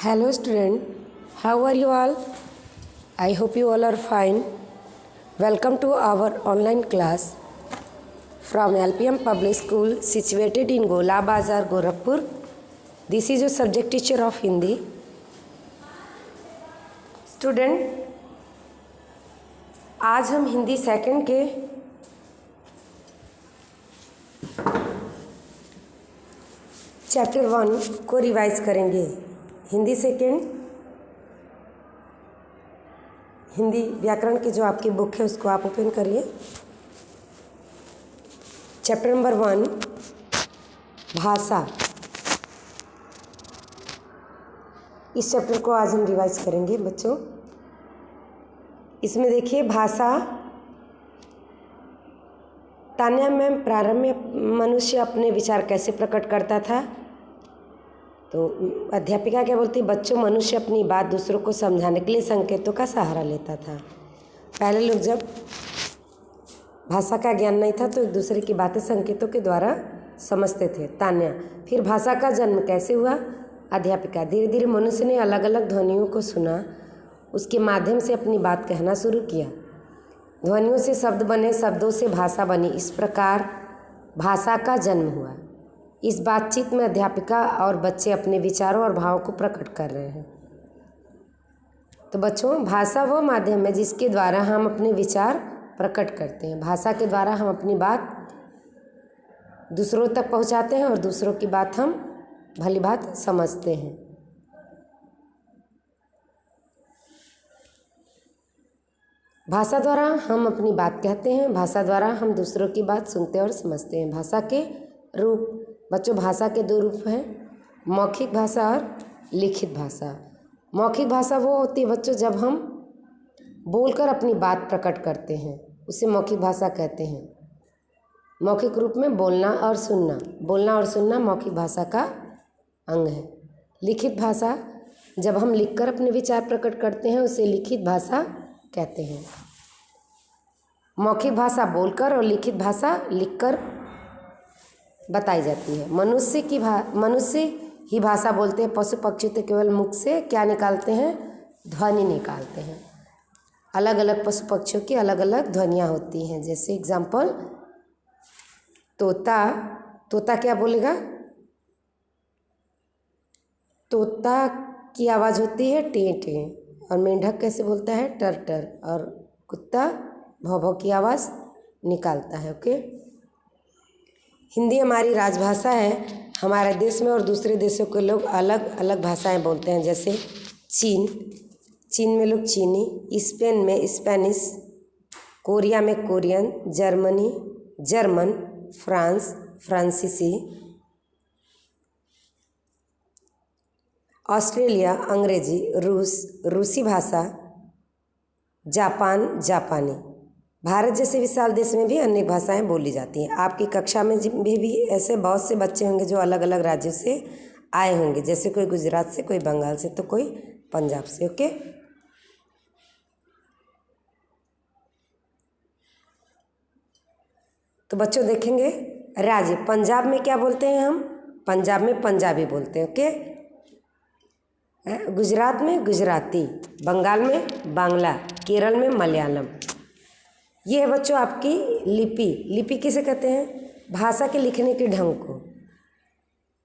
Hello student, how are you all? I hope you all are fine. Welcome to our online class from LPM Public School situated in Gola Bazar, Gorakhpur. This is your subject teacher of Hindi. Student, आज हम Hindi second के chapter 1 को revise करेंगे। Hindi second Hindi व्याकरण की जो आपकी book है उसको आप ओपन करिए। चैप्टर नंबर 1 भाषा, इस चैप्टर को आज हम रिवाइज करेंगे बच्चों। इसमें देखिए भाषा, तान्या में प्रारंभ में मनुष्य अपने विचार कैसे प्रकट करता था। तो अध्यापिका क्या बोलती, बच्चों मनुष्य अपनी बात दूसरों को समझाने के लिए संकेतों का सहारा लेता था। पहले लोग जब भाषा का ज्ञान नहीं था तो एक दूसरे की बातें संकेतों के द्वारा समझते थे। तान्या, फिर भाषा का जन्म कैसे हुआ। अध्यापिका, धीरे धीरे मनुष्य ने अलग अलग ध्वनियों को सुना, उसके माध्यम से अपनी बात कहना शुरू किया। ध्वनियों से शब्द बने, शब्दों से भाषा बनी, इस प्रकार भाषा का जन्म हुआ। इस बातचीत में अध्यापिका और बच्चे अपने विचारों और भावों को प्रकट कर रहे हैं। तो बच्चों, भाषा वो माध्यम है जिसके द्वारा हम अपने विचार प्रकट करते हैं। भाषा के द्वारा हम अपनी बात दूसरों तक पहुंचाते हैं और दूसरों की बात हम भली बात समझते हैं। भाषा द्वारा हम अपनी बात कहते हैं, भाषा द्वारा हम दूसरों की बात सुनते और समझते हैं। भाषा के रूप बच्चों, भाषा के दो रूप हैं, मौखिक भाषा और लिखित भाषा। मौखिक भाषा वो होती है बच्चों जब हम बोलकर अपनी बात प्रकट करते हैं, उसे मौखिक भाषा कहते हैं। मौखिक रूप में बोलना और सुनना मौखिक भाषा का अंग है। लिखित भाषा जब हम लिखकर अपने विचार प्रकट करते हैं उसे लिखित भाषा कहते हैं। मौखिक भाषा बोलकर और लिखित भाषा लिखकर बताई जाती है। मनुष्य ही भाषा बोलते हैं, पशु पक्षी तो केवल मुख से क्या निकालते हैं, ध्वनि निकालते हैं। अलग अलग पशु पक्षियों की अलग अलग ध्वनियाँ होती हैं। जैसे एग्जाम्पल, तोता क्या बोलेगा, तोता की आवाज़ होती है टें टें, और मेंढक कैसे बोलता है, टर टर, और कुत्ता भौ भौ की आवाज़ निकालता है। ओके, हिंदी हमारी राजभाषा है। हमारे देश में और दूसरे देशों के लोग अलग अलग भाषाएं बोलते हैं। जैसे चीन में लोग चीनी, स्पेन में स्पेनिश, कोरिया में कोरियन, जर्मन, फ्रांस फ्रांसीसी, ऑस्ट्रेलिया अंग्रेजी, रूसी भाषा, जापान जापानी। भारत जैसे विशाल देश में भी अनेक भाषाएं बोली जाती हैं। आपकी कक्षा में भी ऐसे बहुत से बच्चे होंगे जो अलग अलग राज्यों से आए होंगे। जैसे कोई गुजरात से, कोई बंगाल से, तो कोई पंजाब से। ओके, तो बच्चों देखेंगे राज्य, पंजाब में क्या बोलते हैं हम, पंजाब में पंजाबी बोलते हैं। ओके, गुजरात में गुजराती, बंगाल में बांग्ला, केरल में मलयालम। ये है बच्चों आपकी लिपि किसे कहते हैं, भाषा के लिखने के ढंग को।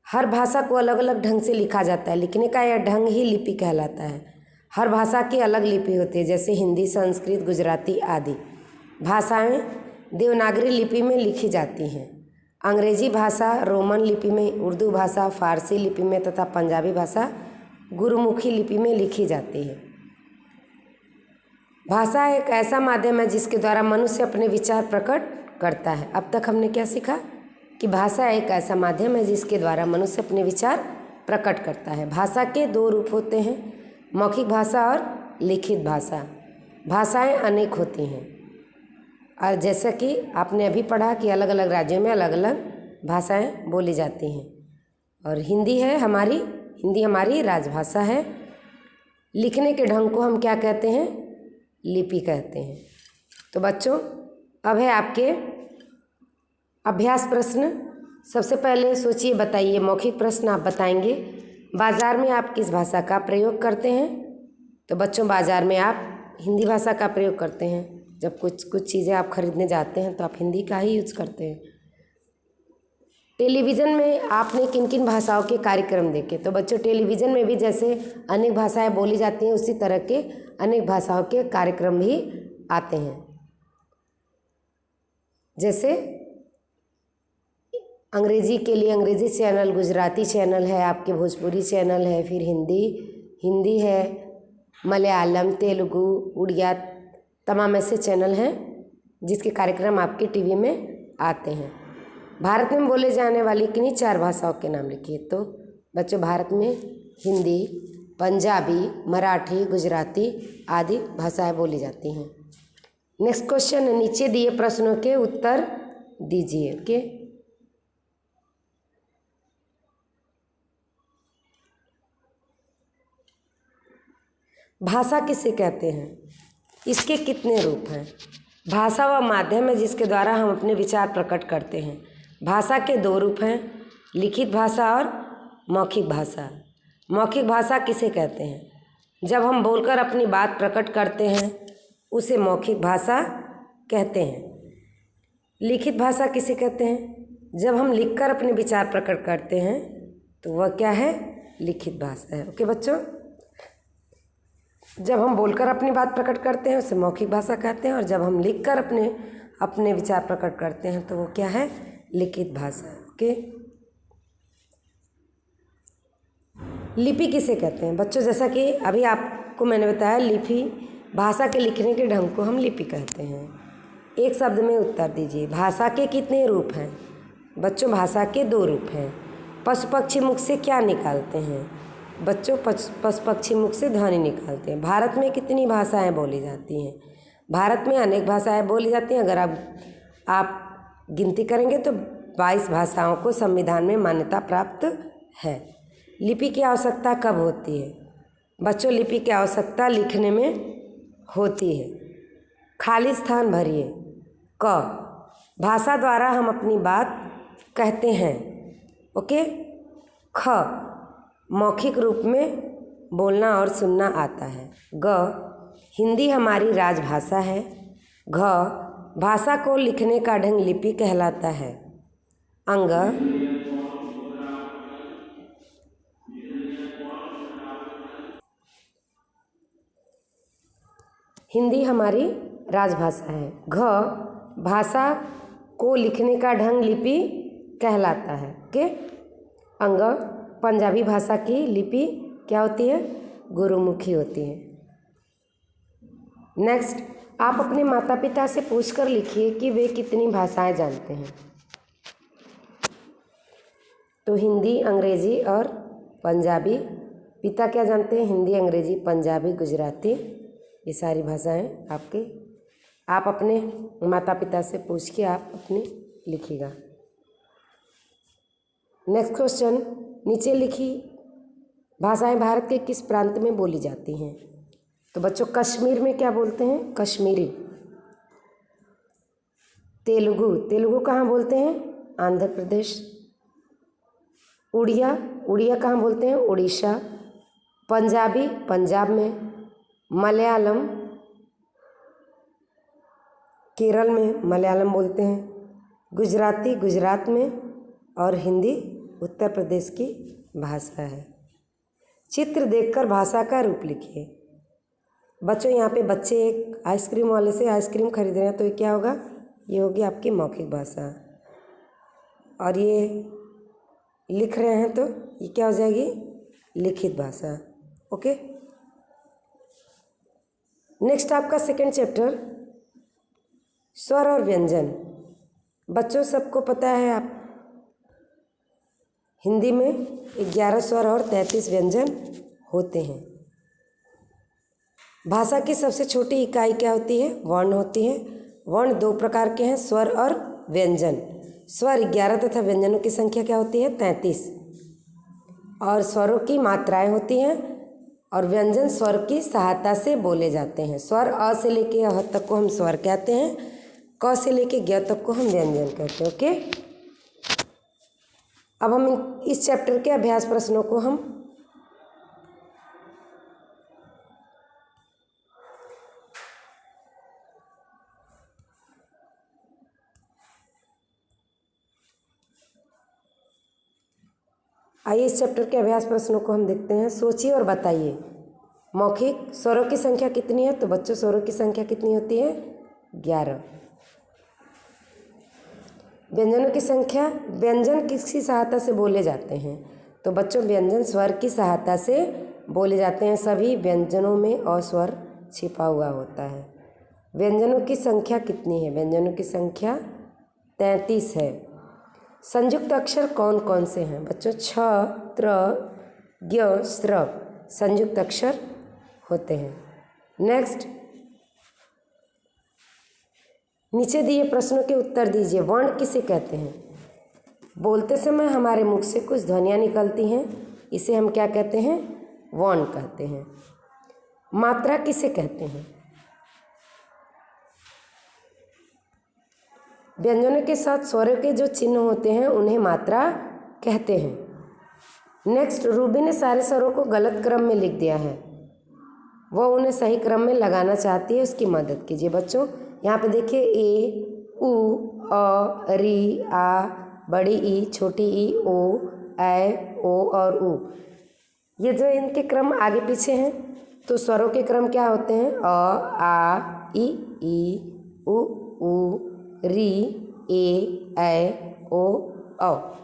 हर भाषा को अलग अलग ढंग से लिखा जाता है, लिखने का यह ढंग ही लिपि कहलाता है। हर भाषा की अलग लिपि होती है, जैसे हिंदी, संस्कृत, गुजराती आदि भाषाएं देवनागरी लिपि में लिखी जाती हैं। अंग्रेजी भाषा रोमन लिपि में, उर्दू भाषा फारसी लिपि में तथा पंजाबी भाषा गुरुमुखी लिपि में लिखी जाती है। भाषा एक ऐसा माध्यम है जिसके द्वारा मनुष्य अपने विचार प्रकट करता है। अब तक हमने क्या सीखा कि भाषा एक ऐसा माध्यम है जिसके द्वारा मनुष्य अपने विचार प्रकट करता है। भाषा के दो रूप होते हैं, मौखिक भाषा और लिखित भाषा। भाषाएं अनेक होती हैं, और जैसा कि आपने अभी पढ़ा कि अलग अलग राज्यों में अलग अलग भाषाएं बोली जाती हैं। और हिंदी हमारी राजभाषा है। लिखने के ढंग को हम क्या कहते हैं, लिपि कहते हैं। तो बच्चों, अब है आपके अभ्यास प्रश्न। सबसे पहले सोचिए, बताइए, मौखिक प्रश्न आप बताएंगे। बाज़ार में आप किस भाषा का प्रयोग करते हैं? तो बच्चों बाज़ार में आप हिंदी भाषा का प्रयोग करते हैं। जब कुछ चीज़ें आप खरीदने जाते हैं तो आप हिंदी का ही यूज़ करते हैं। टेलीविज़न में आपने किन किन भाषाओं के कार्यक्रम देखे? तो बच्चों टेलीविज़न में भी जैसे अनेक भाषाएं बोली जाती हैं उसी तरह के अनेक भाषाओं के कार्यक्रम भी आते हैं। जैसे अंग्रेजी के लिए अंग्रेजी चैनल, गुजराती चैनल है, आपके भोजपुरी चैनल है, फिर हिंदी है, मलयालम, तेलुगु, उड़िया, तमाम ऐसे चैनल हैं जिसके कार्यक्रम आपके टीवी में आते हैं। भारत में बोले जाने वाली किन्हीं 4 भाषाओं के नाम लिखिए। तो बच्चों भारत में हिंदी, पंजाबी, मराठी, गुजराती आदि भाषाएं बोली जाती हैं। नेक्स्ट क्वेश्चन, नीचे दिए प्रश्नों के उत्तर दीजिए। ओके, भाषा किसे कहते हैं? इसके कितने रूप हैं? भाषा वह माध्यम है जिसके द्वारा हम अपने विचार प्रकट करते हैं। भाषा के 2 रूप हैं, लिखित भाषा और मौखिक भाषा। मौखिक भाषा किसे कहते हैं? जब हम बोलकर अपनी बात प्रकट करते हैं उसे मौखिक भाषा कहते हैं। लिखित भाषा किसे कहते हैं? जब हम लिखकर अपने विचार प्रकट करते हैं तो वह क्या है? लिखित भाषा है। ओके बच्चों, जब हम बोलकर अपनी बात प्रकट करते हैं उसे मौखिक भाषा कहते हैं, और जब हम लिखकर अपने विचार प्रकट करते हैं तो वो क्या है? लिखित भाषा। ओके, लिपि किसे कहते हैं? बच्चों जैसा कि अभी आपको मैंने बताया, लिपि भाषा के लिखने के ढंग को हम लिपि कहते हैं। एक शब्द में उत्तर दीजिए। भाषा के कितने रूप हैं? बच्चों भाषा के 2 रूप हैं। पशु पक्षी मुख से क्या निकालते हैं? बच्चों पशु पक्षी मुख से ध्वनि निकालते हैं। भारत में कितनी भाषाएं बोली जाती हैं? भारत में अनेक भाषाएं बोली जाती हैं। अगर आप गिनती करेंगे तो 22 भाषाओं को संविधान में मान्यता प्राप्त है। लिपि की आवश्यकता कब होती है? बच्चों लिपि की आवश्यकता लिखने में होती है। खाली स्थान भरिए। क, भाषा द्वारा हम अपनी बात कहते हैं। ओके। ख, मौखिक रूप में बोलना और सुनना आता है। ग, हिंदी हमारी राजभाषा है। घ, भाषा को लिखने का ढंग लिपि कहलाता है। अंग, हिंदी हमारी राजभाषा है। घ, भाषा को लिखने का ढंग लिपि कहलाता है। ओके। अंग, पंजाबी भाषा की लिपि क्या होती है? गुरुमुखी होती है। नेक्स्ट, आप अपने माता पिता से पूछकर लिखिए कि वे कितनी भाषाएं जानते हैं। तो हिंदी, अंग्रेजी और पंजाबी। पिता क्या जानते हैं? हिंदी, अंग्रेजी, पंजाबी, गुजराती, ये सारी भाषाएं आप अपने माता पिता से पूछ के आप अपनी लिखिएगा। नेक्स्ट क्वेश्चन, नीचे लिखी भाषाएं भारत के किस प्रांत में बोली जाती हैं? तो बच्चों कश्मीर में क्या बोलते हैं? कश्मीरी। तेलुगु कहाँ बोलते हैं? आंध्र प्रदेश। उड़िया कहाँ बोलते हैं? उड़ीसा। पंजाबी पंजाब में। मलयालम केरल में मलयालम बोलते हैं। गुजराती गुजरात में। और हिंदी उत्तर प्रदेश की भाषा है। चित्र देखकर भाषा का रूप लिखिए। बच्चों यहाँ पे बच्चे एक आइसक्रीम वाले से आइसक्रीम खरीद रहे हैं, तो ये क्या होगा? ये होगी आपकी मौखिक भाषा। और ये लिख रहे हैं तो ये क्या हो जाएगी? लिखित भाषा। ओके। नेक्स्ट आपका सेकंड चैप्टर, स्वर और व्यंजन। बच्चों सबको पता है आप हिंदी में 11 स्वर और 33 व्यंजन होते हैं। भाषा की सबसे छोटी इकाई क्या होती है? वर्ण होती है। वर्ण 2 प्रकार के हैं, स्वर और व्यंजन। स्वर 11 तथा व्यंजनों की संख्या क्या होती है? 33। और स्वरों की मात्राएं होती हैं और व्यंजन स्वर की सहायता से बोले जाते हैं। स्वर अ से लेके अ तक को हम स्वर कहते हैं। क से लेके ज्ञ तक को हम व्यंजन कहते हैं। ओके। अब हम इस चैप्टर के अभ्यास प्रश्नों को हम आइए इस चैप्टर के अभ्यास प्रश्नों को हम देखते हैं। सोचिए और बताइए। मौखिक स्वरों की संख्या कितनी है? तो बच्चों स्वरों की संख्या कितनी होती है? 11। व्यंजनों की संख्या। व्यंजन किसकी सहायता से बोले जाते हैं? तो बच्चों व्यंजन स्वर की सहायता से बोले जाते हैं। सभी व्यंजनों में अ स्वर छिपा हुआ होता है। व्यंजनों की संख्या कितनी है? व्यंजनों की संख्या 33 है। संयुक्त अक्षर कौन कौन से हैं? बच्चों छ, त्र, ज्ञ, स्र संयुक्त अक्षर होते हैं। नेक्स्ट, नीचे दिए प्रश्नों के उत्तर दीजिए। वर्ण किसे कहते हैं? बोलते समय हमारे मुख से कुछ ध्वनियाँ निकलती हैं, इसे हम क्या कहते हैं? वर्ण कहते हैं। मात्रा किसे कहते हैं? व्यंजनों के साथ स्वरों के जो चिन्ह होते हैं उन्हें मात्रा कहते हैं। नेक्स्ट, रूबी ने सारे स्वरों को गलत क्रम में लिख दिया है, वह उन्हें सही क्रम में लगाना चाहती है, उसकी मदद कीजिए। बच्चों यहाँ पे देखिए ए, उ, अ, री, आ, बड़ी ई, छोटी ई, ओ, ऐ, ओ और उ। ये जो इनके क्रम आगे पीछे हैं, तो स्वरों के क्रम क्या होते हैं? अ, आ, ई, उ, री, ए, ऐ, ओ, औ।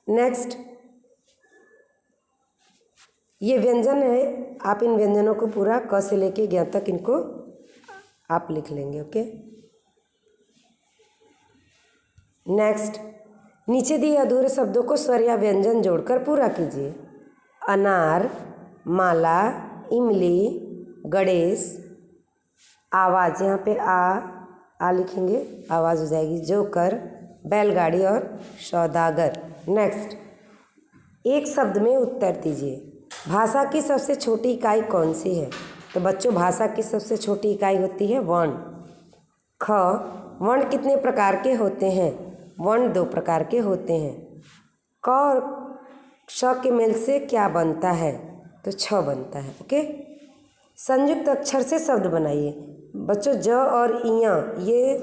नेक्स्ट, ये व्यंजन है। आप इन व्यंजनों को पूरा क से लेके ज्ञ तक इनको आप लिख लेंगे। ओके। नेक्स्ट, नीचे दिए अधूरे शब्दों को स्वर या व्यंजन जोड़कर पूरा कीजिए। अनार, माला, इमली, गणेश। आवाज़, यहाँ पे आ लिखेंगे, आवाज़ हो जाएगी। जोकर, बैलगाड़ी और सौदागर। नेक्स्ट, एक शब्द में उत्तर दीजिए। भाषा की सबसे छोटी इकाई कौन सी है? तो बच्चों भाषा की सबसे छोटी इकाई होती है वर्ण। ख, वर्ण कितने प्रकार के होते हैं? वर्ण 2 प्रकार के होते हैं। क और श के मेल से क्या बनता है? तो छ बनता है। ओके। संयुक्त अक्षर से शब्द बनाइए। बच्चों ज और इया, ये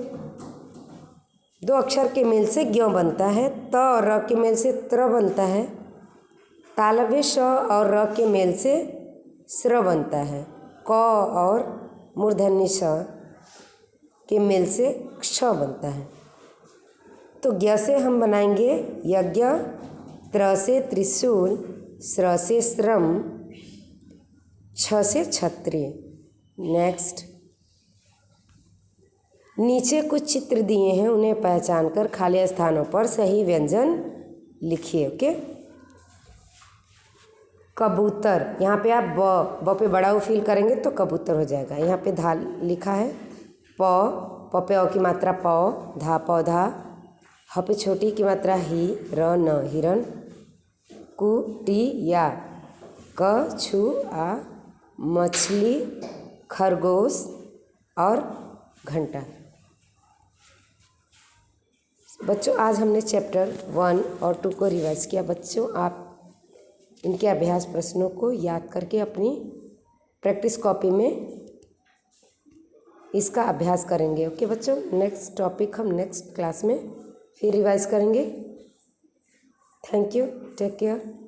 2 अक्षर के मेल से ज्ञ बनता है। त और र के मेल से त्र बनता है। तालव्य श और र के मेल से स्र बनता है। क और मूर्धन्य श के मेल से क्ष बनता है। तो ज्ञ से हम बनाएंगे यज्ञ, त्र से त्रिशूल, स्र से श्रम, छ से क्षत्रिय। नेक्स्ट, नीचे कुछ चित्र दिए हैं, उन्हें पहचान कर खाली स्थानों पर सही व्यंजन लिखिए। ओके। कबूतर, यहाँ पे आप ब पे बड़ा उ फील करेंगे तो कबूतर हो जाएगा। यहाँ पे धा लिखा है। प पे अ की मात्रा प, धा पौधा। ह पे छोटी की मात्रा ही, र न हिरण। कु टी या, क छु आ, मछली, खरगोश और घंटा। बच्चों आज हमने चैप्टर 1 और 2 को रिवाइज किया। बच्चों आप इनके अभ्यास प्रश्नों को याद करके अपनी प्रैक्टिस कॉपी में इसका अभ्यास करेंगे। ओके बच्चों, नेक्स्ट टॉपिक हम नेक्स्ट क्लास में फिर रिवाइज करेंगे। Thank you, take care.